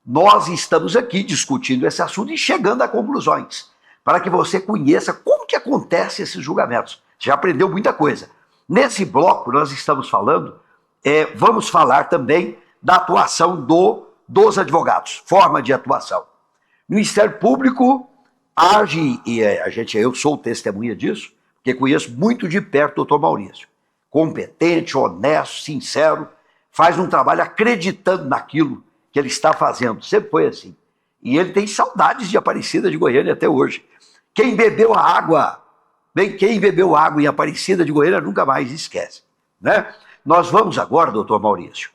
Nós estamos aqui discutindo esse assunto e chegando a conclusões, para que você conheça como que acontece esses julgamentos. Já aprendeu muita coisa. Nesse bloco nós estamos falando, vamos falar também da atuação dos advogados, forma de atuação. O Ministério Público age, e eu sou testemunha disso, porque conheço muito de perto o doutor Maurício. Competente, honesto, sincero, faz um trabalho acreditando naquilo que ele está fazendo. Sempre foi assim. E ele tem saudades de Aparecida de Goiânia até hoje. Quem bebeu água em Aparecida de Goiânia nunca mais esquece. Né? Nós vamos agora, doutor Maurício,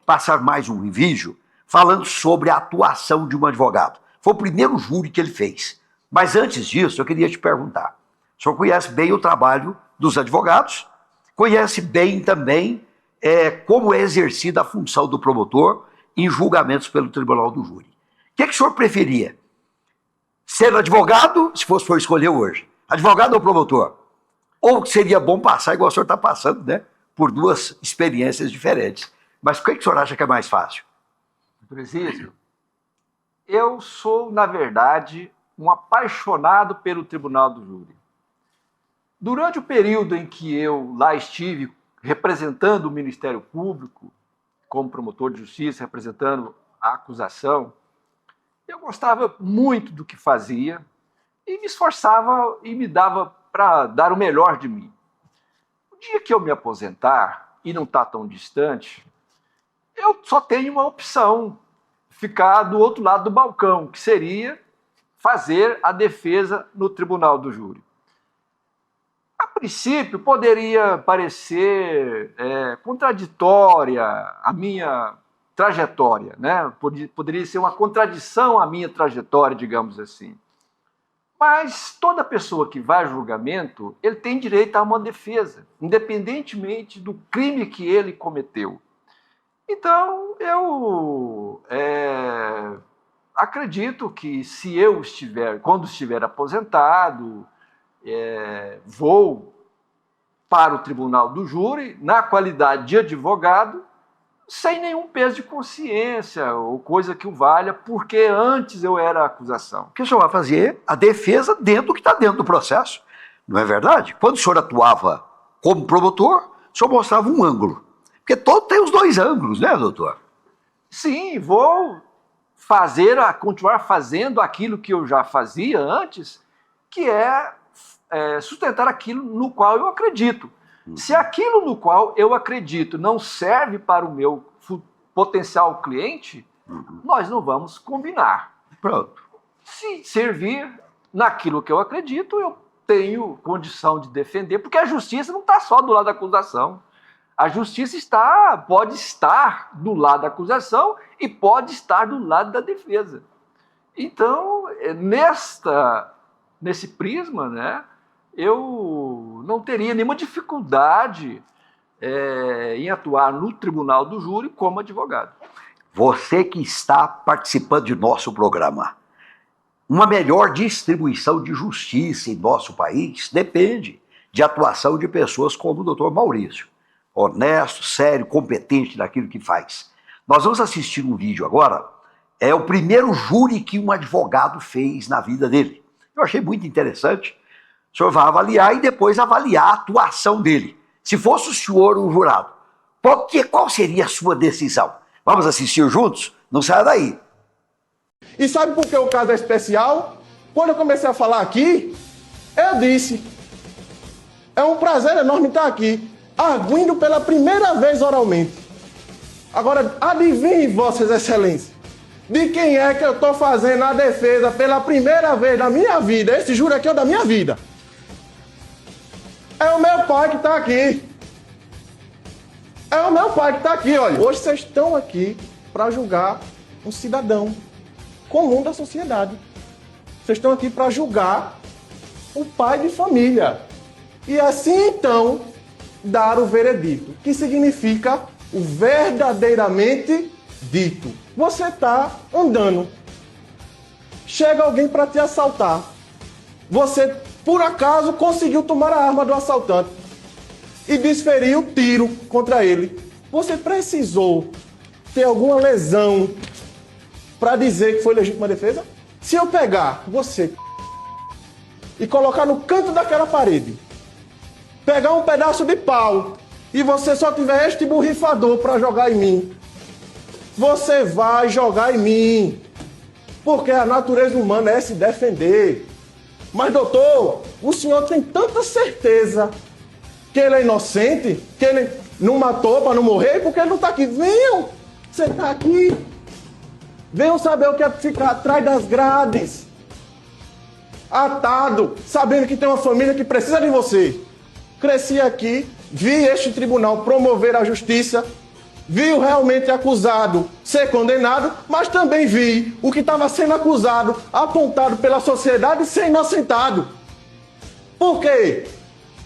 passar mais um vídeo falando sobre a atuação de um advogado. Foi o primeiro júri que ele fez. Mas antes disso, eu queria te perguntar. O senhor conhece bem o trabalho dos advogados? Conhece bem também como é exercida a função do promotor em julgamentos pelo Tribunal do Júri. O que o senhor preferia? Ser advogado, se fosse for escolher hoje? Advogado ou promotor? Ou seria bom passar, igual o senhor está passando, né? Por duas experiências diferentes. Mas o que o senhor acha que é mais fácil? Presídio, eu sou, na verdade, um apaixonado pelo Tribunal do Júri. Durante o período em que eu lá estive representando o Ministério Público, como promotor de justiça, representando a acusação, eu gostava muito do que fazia e me esforçava e me dava para dar o melhor de mim. O dia que eu me aposentar, e não está tão distante, eu só tenho uma opção, ficar do outro lado do balcão, que seria fazer a defesa no Tribunal do Júri. A princípio, poderia parecer contraditória a minha trajetória, né? Poderia ser uma contradição à minha trajetória, digamos assim. Mas toda pessoa que vai a julgamento, ele tem direito a uma defesa, independentemente do crime que ele cometeu. Então, eu acredito que se eu quando estiver aposentado, vou para o Tribunal do Júri, na qualidade de advogado, sem nenhum peso de consciência ou coisa que o valha, porque antes eu era a acusação. Porque o senhor vai fazer a defesa dentro do que está dentro do processo. Não é verdade? Quando o senhor atuava como promotor, o senhor mostrava um ângulo. Porque todo tem os dois ângulos, né, doutor? Sim, vou continuar fazendo aquilo que eu já fazia antes, que é sustentar aquilo no qual eu acredito. Se aquilo no qual eu acredito não serve para o meu potencial cliente, nós não vamos combinar. Pronto. Se servir naquilo que eu acredito, eu tenho condição de defender, porque a justiça não está só do lado da acusação. A justiça pode estar do lado da acusação e pode estar do lado da defesa. Então, nesse prisma, né, eu não teria nenhuma dificuldade em atuar no Tribunal do Júri como advogado. Você que está participando de nosso programa, uma melhor distribuição de justiça em nosso país depende de atuação de pessoas como o doutor Maurício. Honesto, sério, competente naquilo que faz. Nós vamos assistir um vídeo agora, é o primeiro júri que um advogado fez na vida dele. Eu achei muito interessante. O senhor vai avaliar e depois avaliar a atuação dele. Se fosse o senhor o jurado, qual seria a sua decisão? Vamos assistir juntos? Não saia daí. E sabe por que o caso é especial? Quando eu comecei a falar aqui, eu disse, é um prazer enorme estar aqui, arguindo pela primeira vez oralmente. Agora, adivinhe, Vossas Excelências, de quem é que eu estou fazendo a defesa pela primeira vez na minha vida? Esse juro aqui é o da minha vida. É o meu pai que está aqui. É o meu pai que está aqui, olha. Hoje vocês estão aqui para julgar um cidadão comum da sociedade. Vocês estão aqui para julgar o pai de família. E assim, então, dar o veredito, que significa o verdadeiramente dito. Você está andando. Chega alguém para te assaltar. Você, por acaso, conseguiu tomar a arma do assaltante e desferiu tiro contra ele. Você precisou ter alguma lesão para dizer que foi legítima defesa? Se eu pegar você e colocar no canto daquela parede, pegar um pedaço de pau e você só tiver este borrifador para jogar em mim, você vai jogar em mim, porque a natureza humana é se defender. Mas, doutor, o senhor tem tanta certeza que ele é inocente, que ele não matou para não morrer, porque ele não está aqui. Venham, você está aqui. Venham saber o que é ficar atrás das grades, atado, sabendo que tem uma família que precisa de você. Cresci aqui, vi este tribunal promover a justiça, vi o realmente acusado ser condenado, mas também vi o que estava sendo acusado, apontado pela sociedade, ser inocentado. Por quê?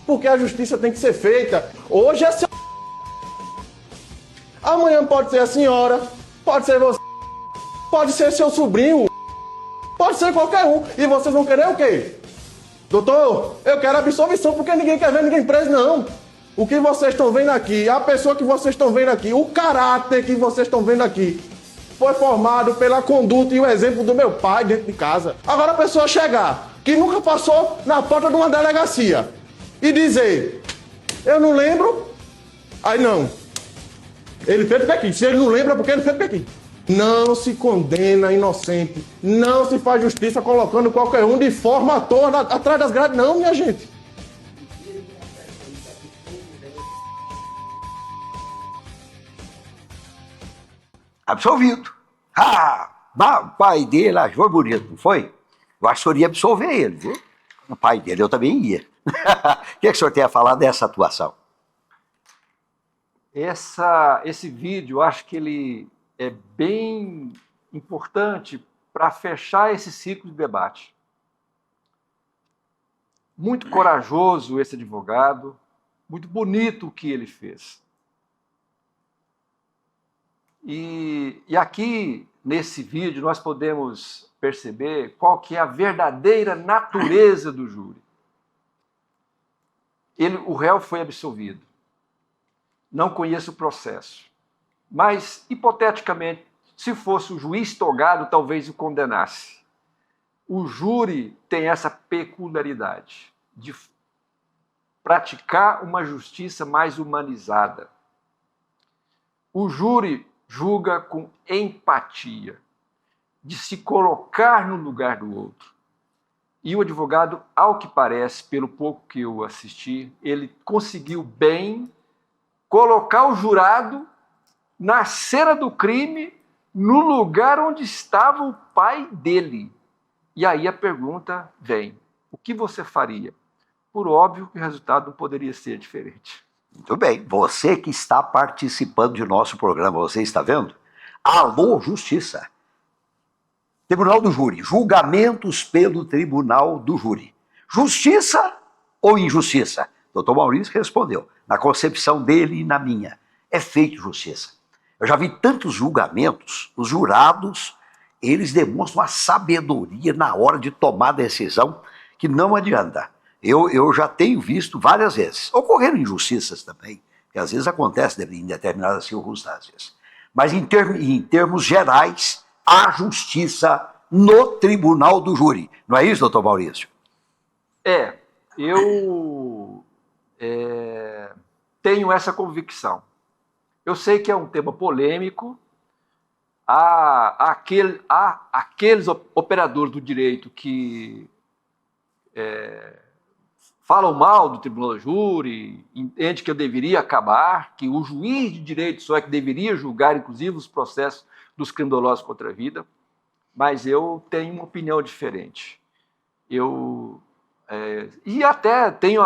Porque a justiça tem que ser feita. Hoje é seu... Amanhã pode ser a senhora, pode ser você, pode ser seu sobrinho, pode ser qualquer um. E vocês vão querer o quê? Doutor, eu quero absolvição porque ninguém quer ver ninguém preso, não. O que vocês estão vendo aqui, a pessoa que vocês estão vendo aqui, o caráter que vocês estão vendo aqui, foi formado pela conduta e o exemplo do meu pai dentro de casa. Agora a pessoa chegar, que nunca passou na porta de uma delegacia, e dizer, eu não lembro, aí não. Ele fez o aqui. Se ele não lembra, porque ele fez o aqui. Não se condena inocente. Não se faz justiça colocando qualquer um de forma à toa atrás das grades, não, minha gente. Absolvido. O pai dele achou bonito, não foi? Eu acho que o senhor ia absolver ele, viu? O pai dele, eu também ia. O que o senhor tem a falar dessa atuação? Esse vídeo, eu acho que ele é bem importante para fechar esse ciclo de debate. Muito corajoso esse advogado, muito bonito o que ele fez. E aqui, nesse vídeo, nós podemos perceber qual que é a verdadeira natureza do júri. O réu foi absolvido. Não conheço o processo. Mas, hipoteticamente, se fosse o juiz togado, talvez o condenasse. O júri tem essa peculiaridade de praticar uma justiça mais humanizada. O júri julga com empatia, de se colocar no lugar do outro. E o advogado, ao que parece, pelo pouco que eu assisti, ele conseguiu bem colocar o jurado na cena do crime, no lugar onde estava o pai dele. E aí a pergunta vem, o que você faria? Por óbvio que o resultado não poderia ser diferente. Muito bem, você que está participando de nosso programa, você está vendo? Alô, Justiça! Tribunal do Júri, julgamentos pelo Tribunal do Júri. Justiça ou injustiça? Doutor Maurício respondeu, na concepção dele e na minha, é feito justiça. Eu já vi tantos julgamentos, os jurados, eles demonstram a sabedoria na hora de tomar decisão, que não adianta. Eu já tenho visto várias vezes, ocorreram injustiças também, que às vezes acontece em determinadas circunstâncias. Mas em termos gerais, há justiça no Tribunal do Júri. Não é isso, doutor Maurício? Eu tenho essa convicção. Eu sei que é um tema polêmico, há aqueles operadores do direito que falam mal do tribunal do júri, entende que eu deveria acabar, que o juiz de direito só é que deveria julgar, inclusive, os processos dos crimes dolosos contra a vida, mas eu tenho uma opinião diferente. E até tenho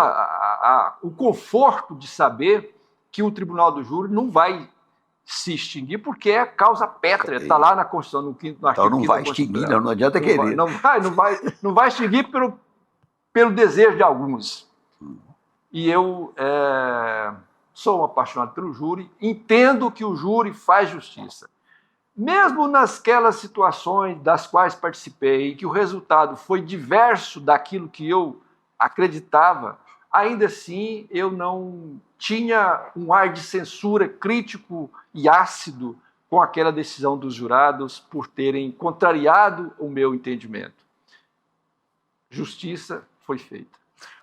o conforto de saber que o tribunal do júri não vai se extinguir, porque é causa pétrea, está lá na Constituição, no artigo 5º. Então não vai extinguir, não adianta querer. Não vai extinguir pelo desejo de alguns. E eu sou um apaixonado pelo júri, entendo que o júri faz justiça. Mesmo nasquelas situações das quais participei, que o resultado foi diverso daquilo que eu acreditava, ainda assim eu não tinha um ar de censura crítico e ácido com aquela decisão dos jurados por terem contrariado o meu entendimento. Justiça foi feita.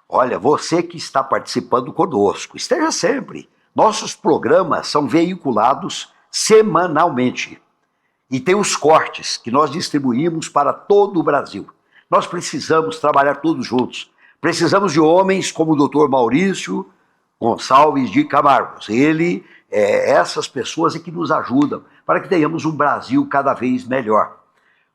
Olha, você que está participando conosco, esteja sempre. Nossos programas são veiculados semanalmente. E tem os cortes que nós distribuímos para todo o Brasil. Nós precisamos trabalhar todos juntos. Precisamos de homens como o Dr. Maurício Gonçalves de Camargo. Essas pessoas é que nos ajudam para que tenhamos um Brasil cada vez melhor.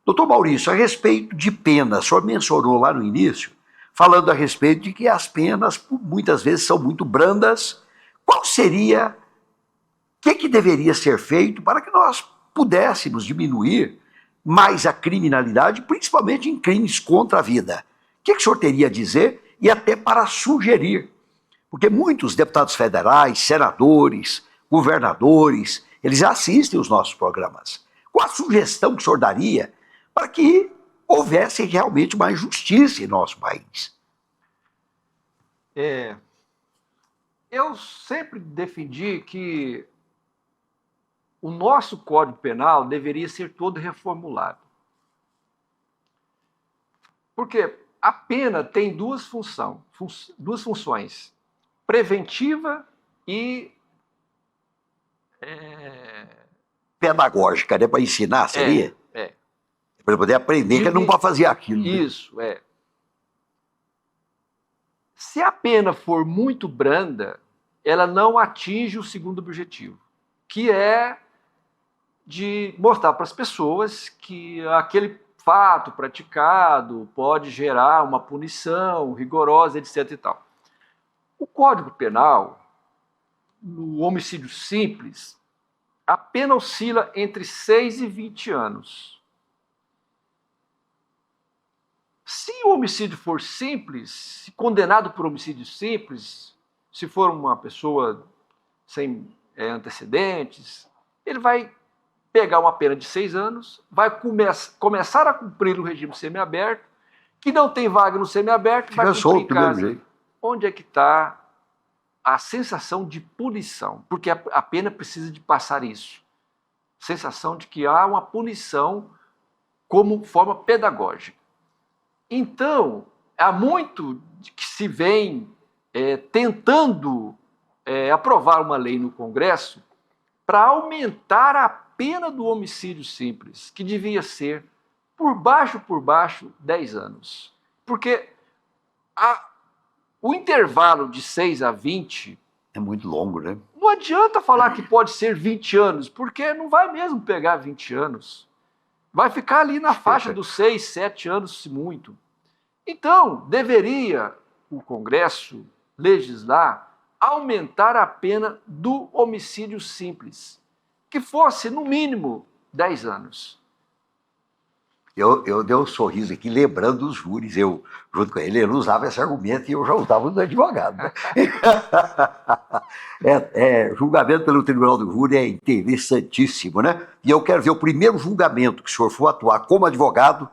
Dr. Maurício, a respeito de penas, o senhor mencionou lá no início, falando a respeito de que as penas muitas vezes são muito brandas. Qual seria, o que deveria ser feito para que nós pudéssemos diminuir mais a criminalidade, principalmente em crimes contra a vida? O que o senhor teria a dizer e até para sugerir? Porque muitos deputados federais, senadores, governadores, eles assistem os nossos programas. Qual a sugestão que o senhor daria para que houvesse realmente mais justiça em nosso país? Eu sempre defendi que o nosso Código Penal deveria ser todo reformulado. Porque a pena tem duas funções, preventiva e pedagógica, né? Para ensinar, seria? Para poder aprender que não pode fazer aquilo. Isso, Se a pena for muito branda, ela não atinge o segundo objetivo, que é de mostrar para as pessoas que aquele fato praticado pode gerar uma punição rigorosa, etc. e tal. O Código Penal, no homicídio simples, a pena oscila entre 6 e 20 anos. Se o homicídio for simples, se condenado por homicídio simples, se for uma pessoa sem antecedentes, ele vai pegar uma pena de 6 anos, vai começar a cumprir o regime semiaberto, que não tem vaga no semiaberto, vai cumprir em casa. Onde é que está a sensação de punição? Porque a pena precisa de passar isso. Sensação de que há uma punição como forma pedagógica. Então, há muito que se vem tentando aprovar uma lei no Congresso para aumentar a pena do homicídio simples, que devia ser, por baixo, 10 anos. Porque o intervalo de 6 a 20... é muito longo, né? Não adianta falar que pode ser 20 anos, porque não vai mesmo pegar 20 anos. Vai ficar ali na faixa dos 6, 7 anos, se muito. Então, deveria o Congresso legislar, aumentar a pena do homicídio simples, que fosse, no mínimo, 10 anos. Eu dei um sorriso aqui, lembrando os júris. Eu, junto com ele não usava esse argumento e eu já usava no advogado. Né? Julgamento pelo Tribunal do Júri é interessantíssimo, né? E eu quero ver o primeiro julgamento que o senhor for atuar como advogado.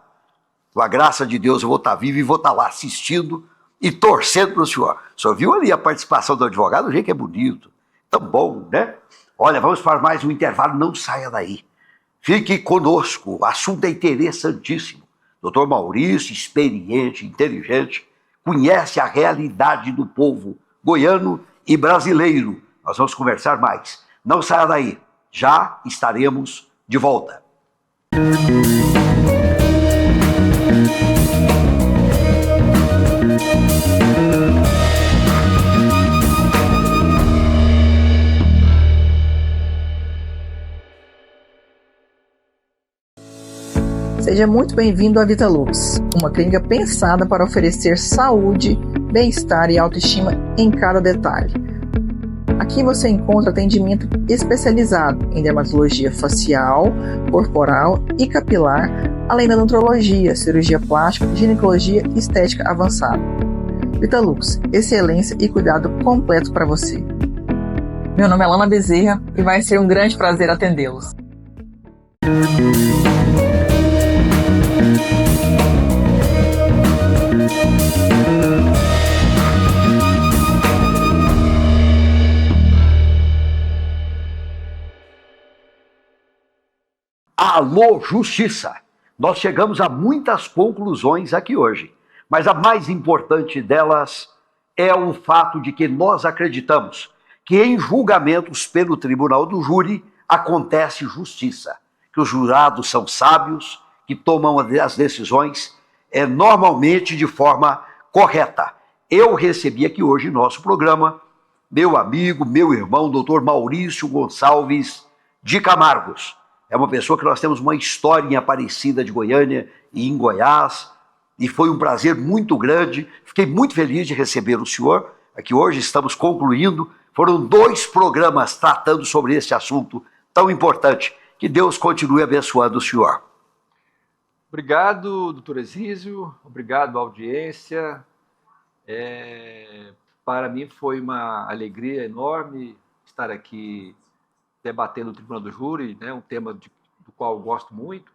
Com a graça de Deus, eu vou estar vivo e vou estar lá assistindo e torcendo para o senhor. O senhor viu ali a participação do advogado? O jeito que é bonito. Tão bom, né? Olha, vamos para mais um intervalo, não saia daí. Fique conosco, o assunto é interessantíssimo. Dr. Maurício, experiente, inteligente, conhece a realidade do povo goiano e brasileiro. Nós vamos conversar mais. Não saia daí, já estaremos de volta. Seja muito bem-vindo à Vitalux, uma clínica pensada para oferecer saúde, bem-estar e autoestima em cada detalhe. Aqui você encontra atendimento especializado em dermatologia facial, corporal e capilar, além da nutrologia, cirurgia plástica, ginecologia e estética avançada. Vitalux, excelência e cuidado completo para você. Meu nome é Lana Bezerra e vai ser um grande prazer atendê-los. Alô, Justiça! Nós chegamos a muitas conclusões aqui hoje, mas a mais importante delas é o fato de que nós acreditamos que em julgamentos pelo Tribunal do Júri acontece justiça, que os jurados são sábios, que tomam as decisões normalmente de forma correta. Eu recebi aqui hoje em nosso programa meu amigo, meu irmão, doutor Maurício Gonçalves de Camargos. É uma pessoa que nós temos uma história em Aparecida de Goiânia e em Goiás, e foi um prazer muito grande. Fiquei muito feliz de receber o senhor aqui hoje. Estamos concluindo. Foram 2 programas tratando sobre esse assunto tão importante. Que Deus continue abençoando o senhor. Obrigado, doutor Exísio. Obrigado, audiência. Para mim foi uma alegria enorme estar aqui debatendo o Tribunal do Júri, né, um tema do qual eu gosto muito,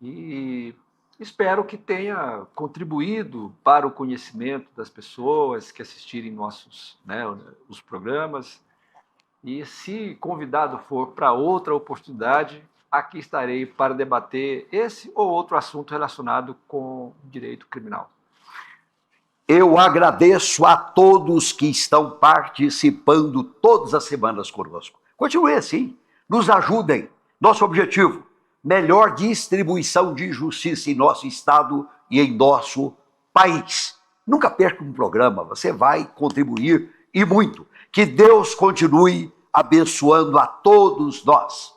e espero que tenha contribuído para o conhecimento das pessoas que assistirem os programas, e se convidado for para outra oportunidade, aqui estarei para debater esse ou outro assunto relacionado com direito criminal. Eu agradeço a todos que estão participando todas as semanas conosco. Continue assim, nos ajudem. Nosso objetivo, melhor distribuição de justiça em nosso estado e em nosso país. Nunca perca um programa, você vai contribuir e muito. Que Deus continue abençoando a todos nós.